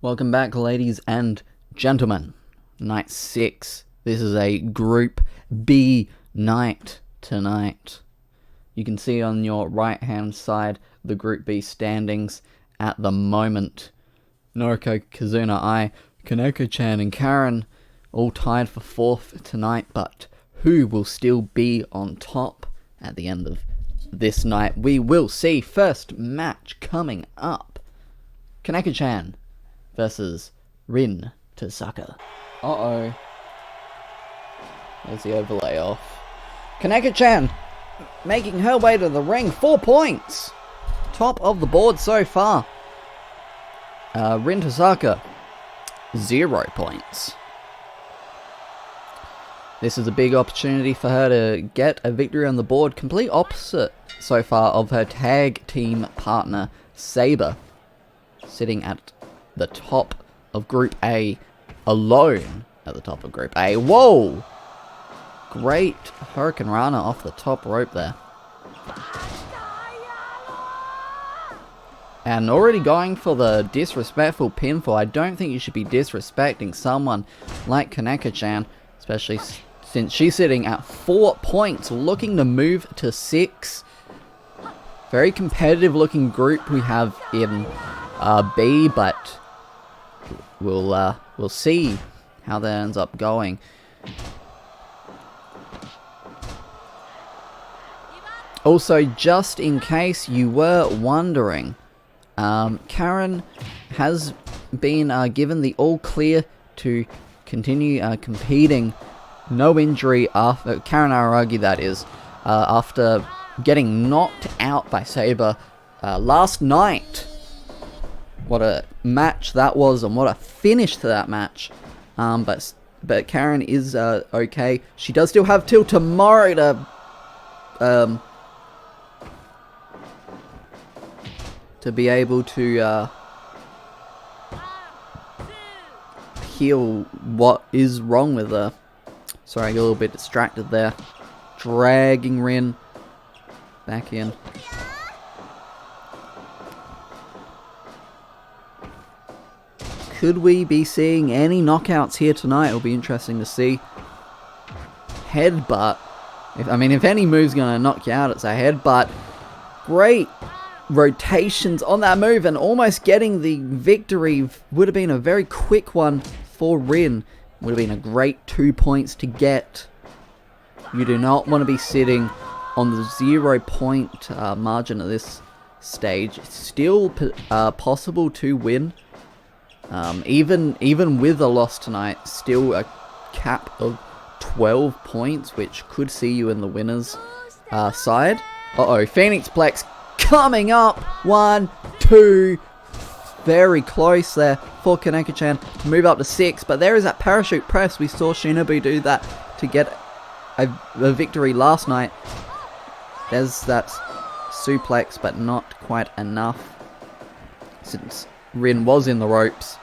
Welcome back, ladies and gentlemen. Night 6. This is a Group B night tonight. You can see on your right-hand side the Group B standings at the moment. Noriko, Kizuna, Kaneko-chan and Karen all tied for 4th tonight, but who will still be on top at the end of this night? We will see. First match coming up. Kaneko-chan versus Rin Tosaka. Uh-oh. There's the overlay off. Kaneko-chan making her way to the ring. 4 points. Top of the board so far. Rin Tosaka, 0 points. This is a big opportunity for her to get a victory on the board. Complete opposite so far of her tag team partner, Saber. Sitting at the top of Group A. Alone at the top of Group A. Whoa! Great Hurricane Rana off the top rope there. And already going for the disrespectful pinfall. I don't think you should be disrespecting someone like Kaneko-chan, especially since she's sitting at 4 points, looking to move to 6. Very competitive looking group we have in B, but we'll see how that ends up going. Also, just in case you were wondering, Karen has been given the all clear to continue competing. No injury after Karen Araragi, that is, after getting knocked out by Saber last night. What a match that was, and what a finish to that match. But Karen is okay. She does still have till tomorrow to be able to heal what is wrong with her. Sorry, I got a little bit distracted there. Dragging Rin back in. Could we be seeing any knockouts here tonight? It'll be interesting to see. Headbutt. If any move's going to knock you out, it's a headbutt. Great rotations on that move, and almost getting the victory. Would have been a very quick one for Rin. Would have been a great 2 points to get. You do not want to be sitting on the 0 point margin at this stage. It's still possible to win. Even with a loss tonight, still a cap of 12 points, which could see you in the winner's side. Uh-oh, Phoenix Plex coming up. 1, 2. Very close there for Kaneko-chan to move up to 6. But there is that parachute press. We saw Shinabi do that to get a victory last night. There's that suplex, but not quite enough, since Rin was in the ropes.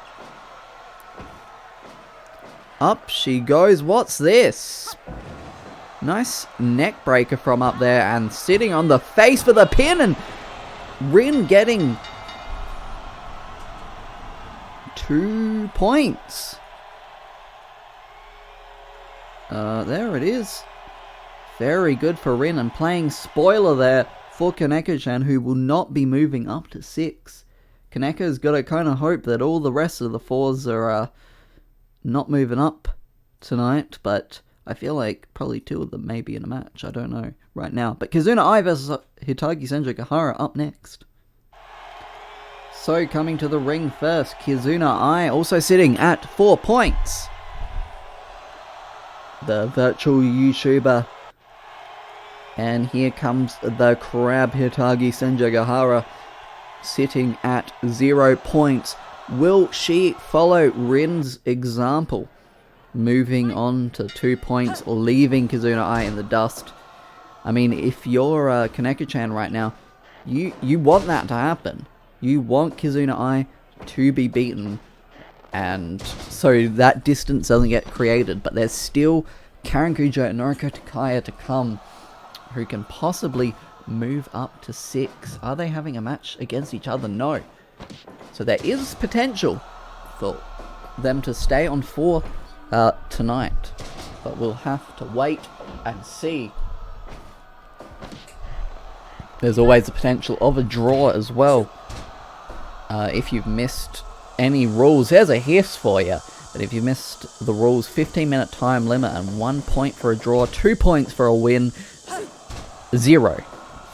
Up she goes. What's this? Nice neck breaker from up there, and sitting on the face for the pin, and Rin getting 2 points. There it is. Very good for Rin, and playing spoiler there for Kaneko-chan, who will not be moving up to 6. Kaneko's got to kind of hope that all the rest of the 4s are not moving up tonight, but I feel like probably 2 of them may be in a match. I don't know right now. But Kizuna versus Hitagi Sanjo Kahara up next. So coming to the ring first, Kizuna also sitting at 4 points. The virtual YouTuber. And here comes the crab, Hitagi Sanjo Kahara, sitting at 0 points. Will she follow Rin's example, moving on to 2 points, or leaving Kizuna in the dust? I mean, if you're Kaneko-chan right now, you want that to happen. You want Kizuna to be beaten, and so that distance doesn't get created. But there's still Karen, Cujo, and Noriko, Takaya to come, who can possibly move up to 6. Are they having a match against each other? No. So there is potential for them to stay on 4 tonight. But we'll have to wait and see. There's always the potential of a draw as well. If you've missed any rules, there's a hiss for you. But if you missed the rules, 15-minute time limit and 1 point for a draw, 2 points for a win, 0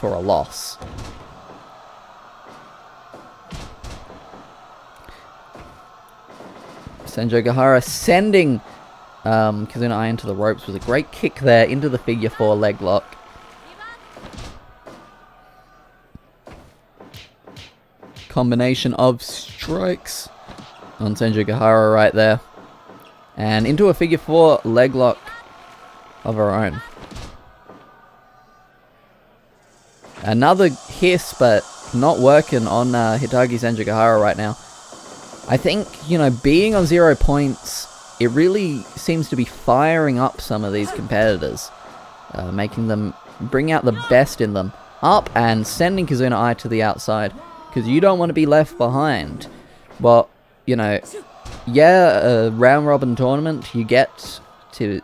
for a loss. Sanjo Kahara sending Kizuna Ai into the ropes with a great kick there into the figure 4 leg lock. Combination of strikes on Sanjo Kahara right there. And into a figure 4 leg lock of her own. Another hiss, but not working on Hitagi Sanjo Kahara right now. I think, you know, being on 0 points, it really seems to be firing up some of these competitors. Making them bring out the best in them. Up and sending Kizuna Ai to the outside. Because you don't want to be left behind. Well, you know, yeah, a round robin tournament, you get to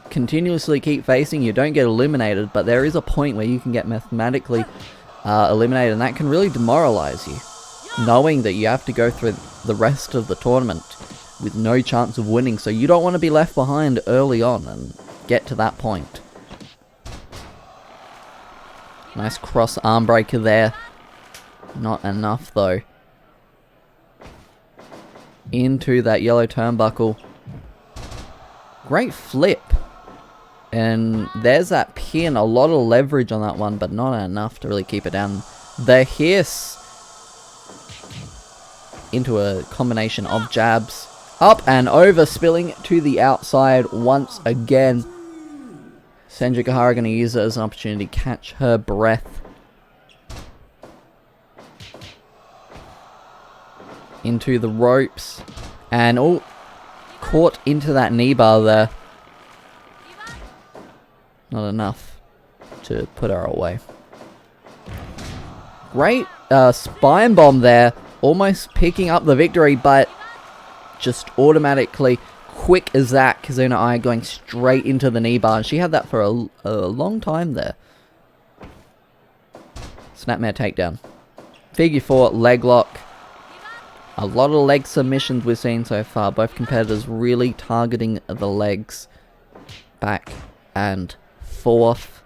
continuously keep facing, you don't get eliminated, but there is a point where you can get mathematically eliminated, and that can really demoralize you. Knowing that you have to go through the rest of the tournament with no chance of winning, so you don't want to be left behind early on and get to that point. Nice cross arm breaker there. Not enough though. Into that yellow turnbuckle. Great flip. And there's that pin. A lot of leverage on that one, but not enough to really keep it down. The hiss. Into a combination of jabs. Up and over, spilling to the outside once again. Sanjo Kahara going to use it as an opportunity to catch her breath. Into the ropes. And oh, caught into that knee bar there. Not enough to put her away. Great spine bomb there. Almost picking up the victory, but just automatically, quick as that, Kizuna Ai going straight into the knee bar. And she had that for a long time there. Snapmare takedown. Figure 4 leg lock. A lot of leg submissions we've seen so far. Both competitors really targeting the legs. Back and forth.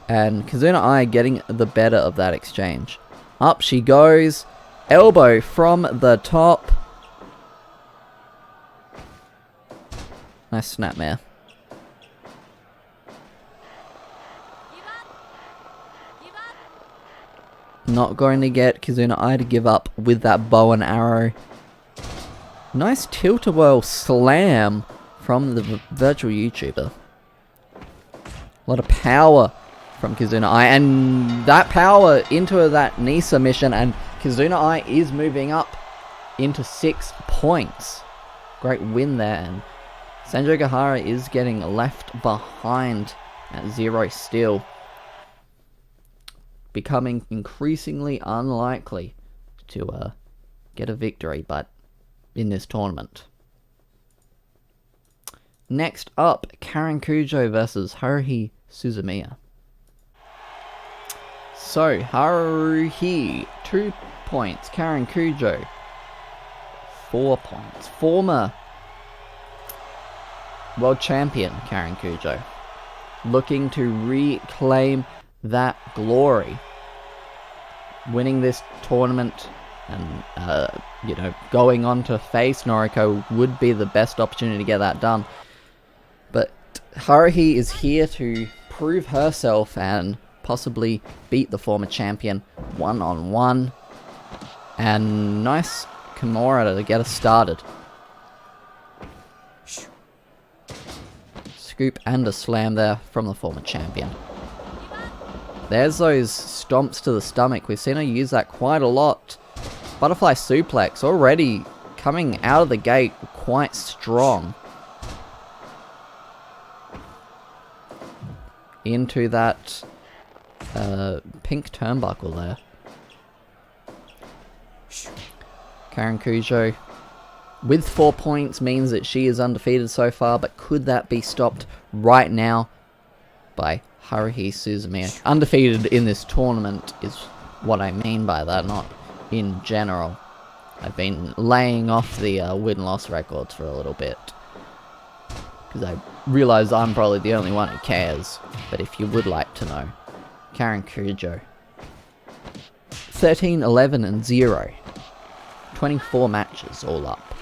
And Kizuna Ai getting the better of that exchange. Up she goes. Elbow from the top. Nice snapmare. Not going to get Kizuna Ai to give up with that bow and arrow. Nice tilt-a-whirl slam from the virtual YouTuber. A lot of power from Kizuna Ai, and that power into that knee submission, and Kizuna Ai is moving up into 6 points. Great win there, and Sanjo Kahara is getting left behind at 0 still. Becoming increasingly unlikely to get a victory, but in this tournament. Next up, Karen Cujo versus Haruhi Suzumiya. So, Haruhi, 2 points. Karen Cujo, 4 points. Former world champion Karen Cujo, looking to reclaim that glory. Winning this tournament and, you know, going on to face Noriko would be the best opportunity to get that done. But Haruhi is here to prove herself and possibly beat the former champion one-on-one. And nice Kimura to get us started. Scoop and a slam there from the former champion. There's those stomps to the stomach. We've seen her use that quite a lot. Butterfly suplex already coming out of the gate quite strong. Into that pink turnbuckle there. Karen Cujo with 4 points means that she is undefeated so far, but could that be stopped right now by Haruhi Suzumiya? Undefeated in this tournament is what I mean by that, not in general. I've been laying off the win-loss records for a little bit, because I realise I'm probably the only one who cares. But if you would like to know, Karen Cujo, 13, 11, and 0. 24 matches all up.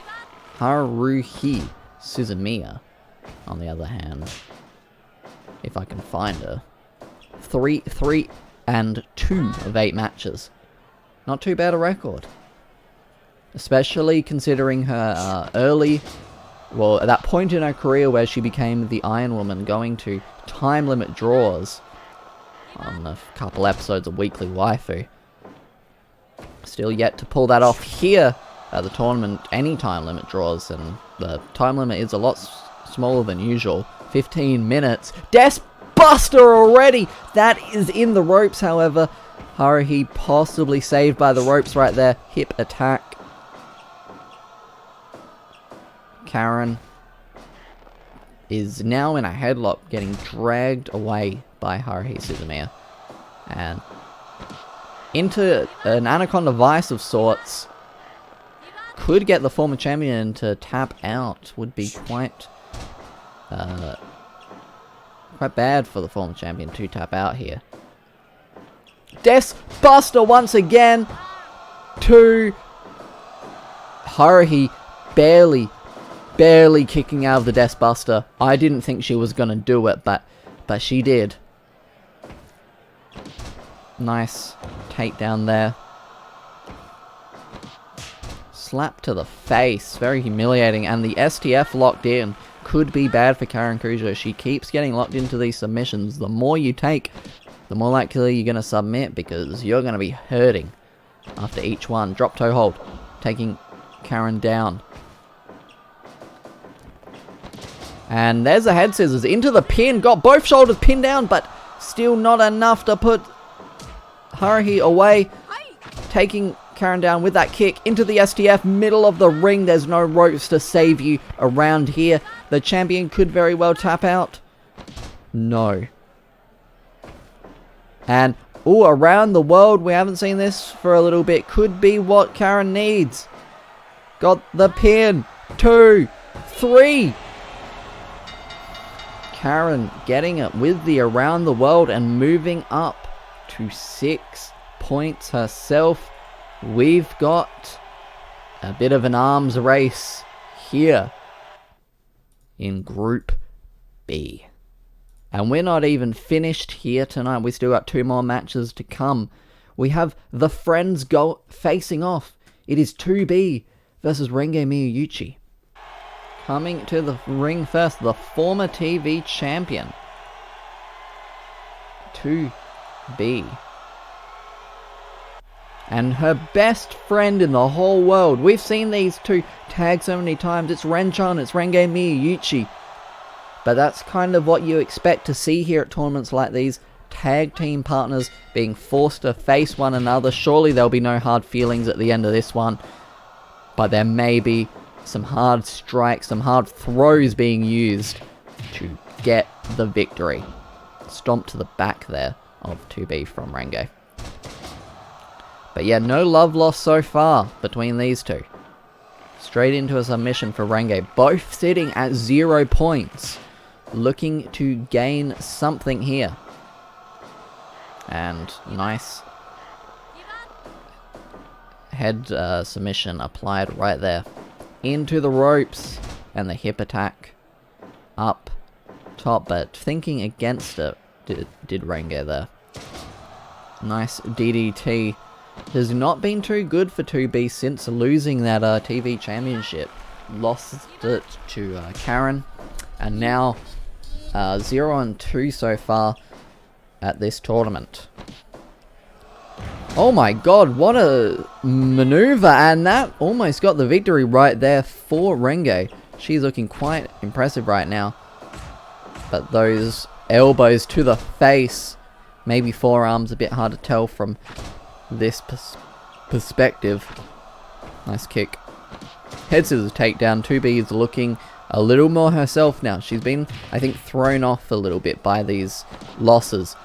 Haruhi Suzumiya, on the other hand, if I can find her, 3, and 2 of 8 matches. Not too bad a record. Especially considering her early, well, at that point in her career where she became the Iron Woman, going to time limit draws on a couple episodes of Weekly Waifu. Still yet to pull that off here at the tournament, any time limit draws, and the time limit is a lot smaller than usual. 15 minutes. Death Buster already! That is in the ropes, however. Haruhi possibly saved by the ropes right there. Hip attack. Karen is now in a headlock, getting dragged away by Haruhi Suzumiya. And into an Anaconda Vice of sorts. Could get the former champion to tap out. Would be quite bad for the former champion to tap out here. Death Buster once again to Haruhi, barely kicking out of the Death Buster. I didn't think she was gonna do it, but she did. Nice takedown there. Slap to the face, very humiliating, and the STF locked in. Could be bad for Karen Cujo. She keeps getting locked into these submissions. The more you take, the more likely you're going to submit, because you're going to be hurting after each one. Drop toe hold, taking Karen down. And there's the head scissors into the pin. Got both shoulders pinned down, but still not enough to put Haruhi away. Taking Karen down with that kick into the STF, middle of the ring. There's no ropes to save you around here. The champion could very well tap out. No. And, ooh, around the world, we haven't seen this for a little bit. Could be what Karen needs. Got the pin. 2, 3. Karen getting it with the around the world and moving up to 6 points herself. We've got a bit of an arms race here in Group B. And we're not even finished here tonight. We still got 2 more matches to come. We have the Friends go facing off. It is 2B versus Rene Miucci. Coming to the ring first, the former TV champion. 2B. And her best friend in the whole world. We've seen these two tag so many times. It's Ren-chan, it's Rene Miucci. But that's kind of what you expect to see here at tournaments like these. Tag team partners being forced to face one another. Surely there'll be no hard feelings at the end of this one. But there may be some hard strikes, some hard throws being used to get the victory. Stomp to the back there of 2B from Rene. But yeah, no love lost so far between these two. Straight into a submission for Rene. Both sitting at 0 points. Looking to gain something here. And nice head submission applied right there. Into the ropes. And the hip attack. Up top, but thinking against it did Rene there. Nice DDT. Has not been too good for 2B since losing that TV championship. Lost it to Karen. And now 0-2 so far at this tournament. Oh my god, what a maneuver. And that almost got the victory right there for Rene. She's looking quite impressive right now. But those elbows to the face, maybe forearms, a bit hard to tell from this perspective. Nice kick. Head scissors takedown. 2B is looking a little more herself now. She's been, I think, thrown off a little bit by these losses.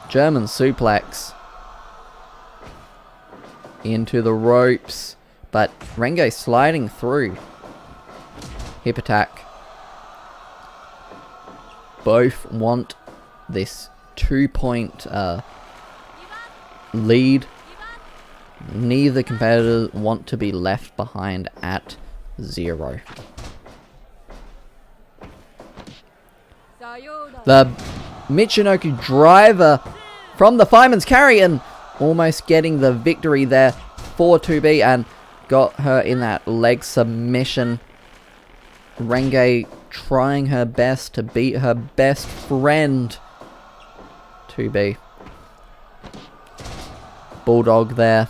German suplex. Into the ropes. But Renge sliding through. Hip attack. Both want this 2-point lead. Neither competitor want to be left behind at 0. The Michinoku driver from the fireman's carry and almost getting the victory there for 2B and got her in that leg submission. Renge trying her best to beat her best friend. 2B. Bulldog there.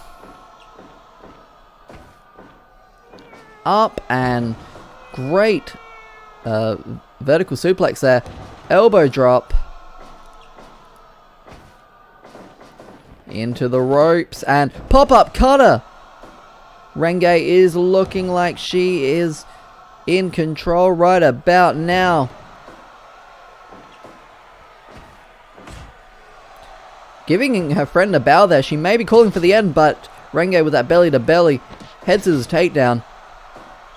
Up and great vertical suplex there. Elbow drop. Into the ropes and pop-up cutter. Renge is looking like she is in control right about now. Giving her friend a bow there. She may be calling for the end, but Renge with that belly to belly. Head scissors takedown.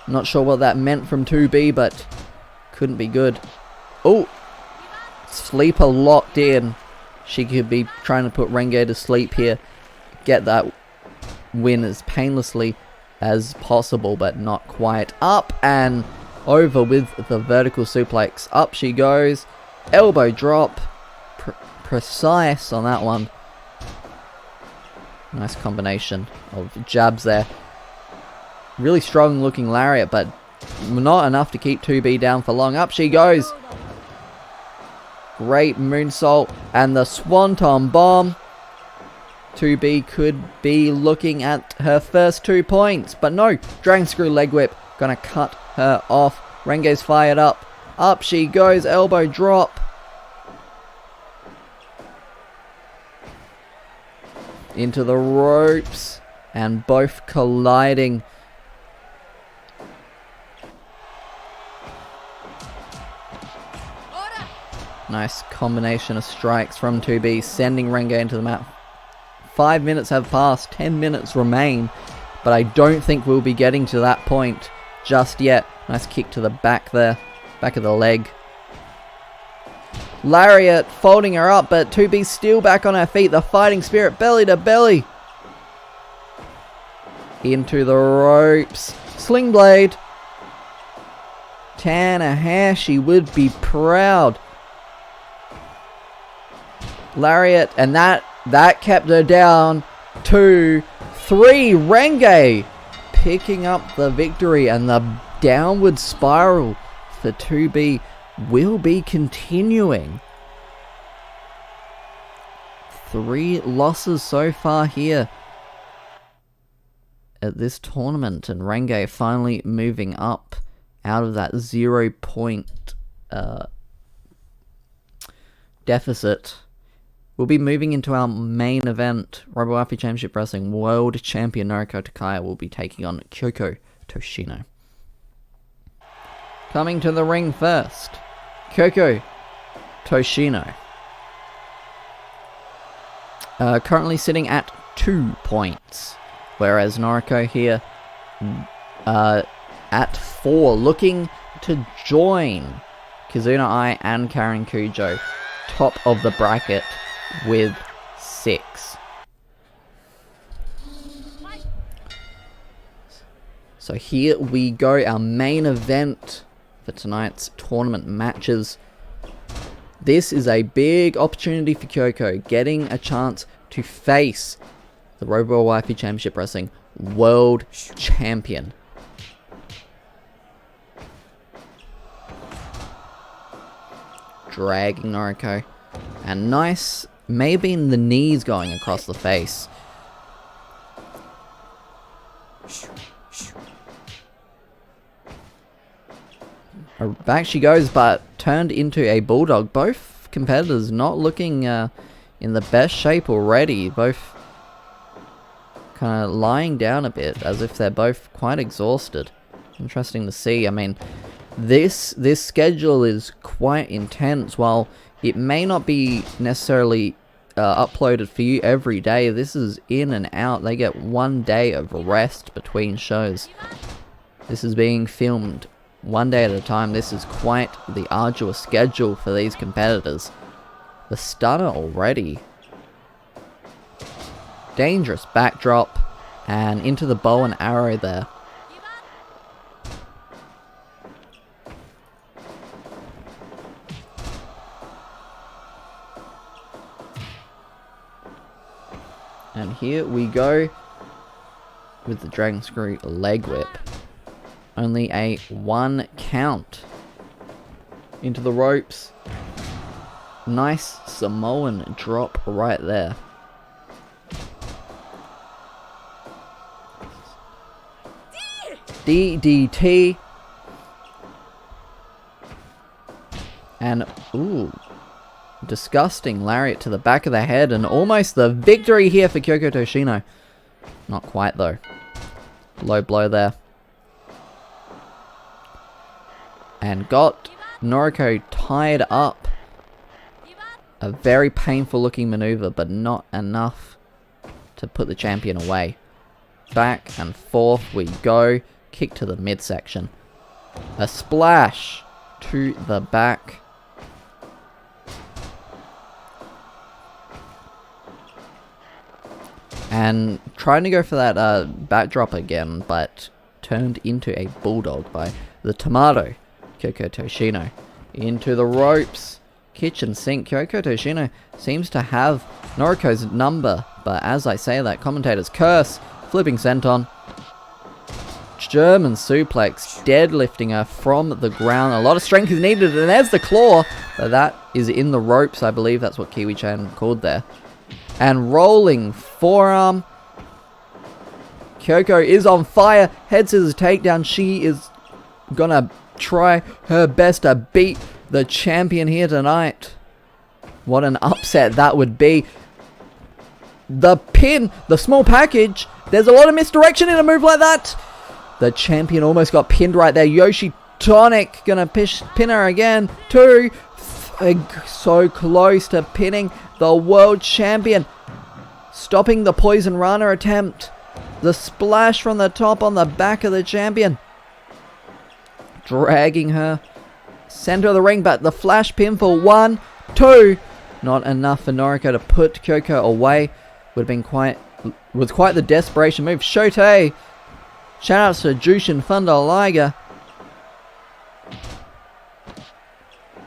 Not sure what that meant from 2B, but couldn't be good. Oh, sleeper locked in. She could be trying to put Renge to sleep here. Get that win as painlessly as possible, but not quite. Up and over with the vertical suplex. Up she goes. Elbow drop. Precise on that one. Nice combination of jabs there. Really strong looking lariat, but not enough to keep 2B down for long. Up she goes. Great moonsault and the swanton bomb. 2B could be looking at her first 2 points, but no. Dragon screw leg whip. Gonna cut her off. Renge's fired up. Up she goes. Elbow drop. Into the ropes. And both colliding. Nice combination of strikes from 2B, sending Renge into the mat. 5 minutes have passed, 10 minutes remain, but I don't think we'll be getting to that point just yet. Nice kick to the back there, back of the leg. Lariat folding her up, but 2B still back on her feet. The fighting spirit, belly to belly. Into the ropes. Sling blade. Tanahashi would be proud. Lariat, and that kept her down. 2, 3. Renge picking up the victory, and the downward spiral for 2B will be continuing. 3 losses so far here at this tournament, and Renge finally moving up out of that 0-point deficit. We'll be moving into our main event. RWCW Championship Wrestling World Champion Noriko Takaya will be taking on Kyoko Toshino. Coming to the ring first, Kyoko Toshino. Currently sitting at 2 points, whereas Noriko here at 4, looking to join Kizuna Ai and Karen Cujo, top of the bracket with 6. So here we go, our main event for tonight's tournament matches. This is a big opportunity for Kyoko, getting a chance to face the RWCW Championship Wrestling World Champion. Dragging Noriko. And nice, maybe in the knees going across the face. Back she goes, but turned into a bulldog. Both competitors not looking in the best shape already. Both kind of lying down a bit, as if they're both quite exhausted. Interesting to see. I mean, this schedule is quite intense. While it may not be necessarily uploaded for you every day, this is in and out. They get 1 day of rest between shows. This is being filmed 1 day at a time. This is quite the arduous schedule for these competitors. The stunner already. Dangerous backdrop, and into the bow and arrow there. And here we go with the Dragon Screw leg whip. Only a 1 count. Into the ropes. Nice Samoan drop right there. DDT. And, ooh, disgusting lariat to the back of the head, and almost the victory here for Kyoko Toshino. Not quite though. Low blow there. And got Noriko tied up. A very painful looking maneuver, but not enough to put the champion away. Back and forth we go. Kick to the midsection. A splash to the back. And trying to go for that backdrop again, but turned into a bulldog by the tomato. Kyoko Toshino into the ropes. Kitchen sink. Kyoko Toshino seems to have Noriko's number, but as I say that, commentator's curse. Flipping senton. German suplex, deadlifting her from the ground. A lot of strength is needed, and there's the claw. But that is in the ropes, I believe that's what Kiwi-chan called there. And rolling forearm. Kyoko is on fire. Head scissors takedown. She is gonna try her best to beat the champion here tonight. What an upset that would be. The pin, the small package. There's a lot of misdirection in a move like that. The champion almost got pinned right there. Yoshi Tonic gonna pin her again. 2. So close to pinning the world champion. Stopping the Poison Rana attempt. The splash from the top on the back of the champion. Dragging her. Center of the ring, but the flash pin for 1, 2. Not enough for Noriko to put Kyoko away. Was quite the desperation move. Shote. Shout out to Jushin Thunder Liger.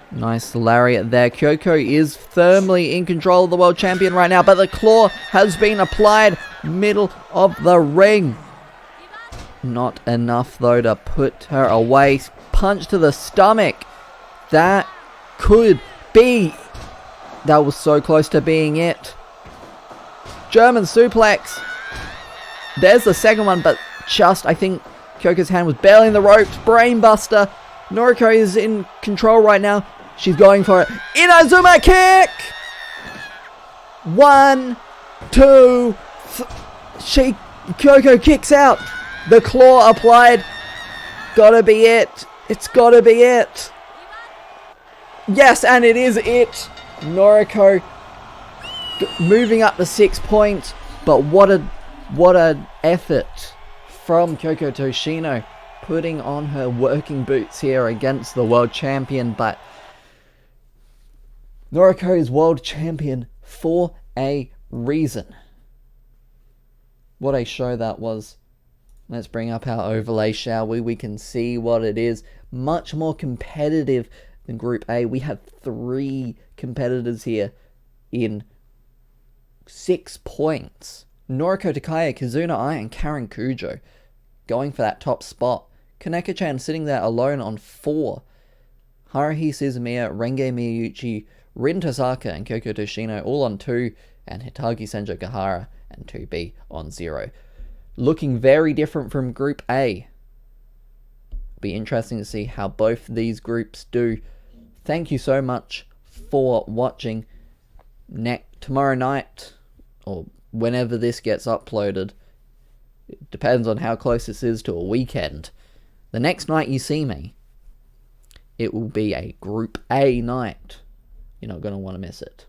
Nice lariat there. Kyoko is firmly in control of the world champion right now, but the claw has been applied middle of the ring. Not enough though to put her away. Punch to the stomach. That could be. That was so close to being it. German suplex. There's the second one, but just, I think Kyoko's hand was barely in the ropes. Brainbuster. Noriko is in control right now. She's going for it. Inazuma kick! 1, 2, Kyoko kicks out. The claw applied. Gotta be it. It's gotta be it. Yes, and it is it. Noriko moving up to 6 points. But what an effort from Kyoko Toshino, putting on her working boots here against the world champion. But Noriko is world champion for a reason. What a show that was. Let's bring up our overlay, shall we? We can see what it is. Much more competitive than Group A. We have 3 competitors here in 6 points. Noriko, Takaya, Kizuna, and Karen Cujo going for that top spot. Kaneka-chan sitting there alone on 4. Haruhi, Suzumiya, Renge Miucci, Rin Tosaka, and Kyoko Toshino all on 2. And Hitagi, Sanjo, Kahara, and 2B on 0. Looking very different from Group A. Be interesting to see how both these groups do. Thank you so much for watching. Tomorrow night, or whenever this gets uploaded, It depends on how close this is to a weekend. The next night you see me, it will be a Group A night. You're not going to want to miss it.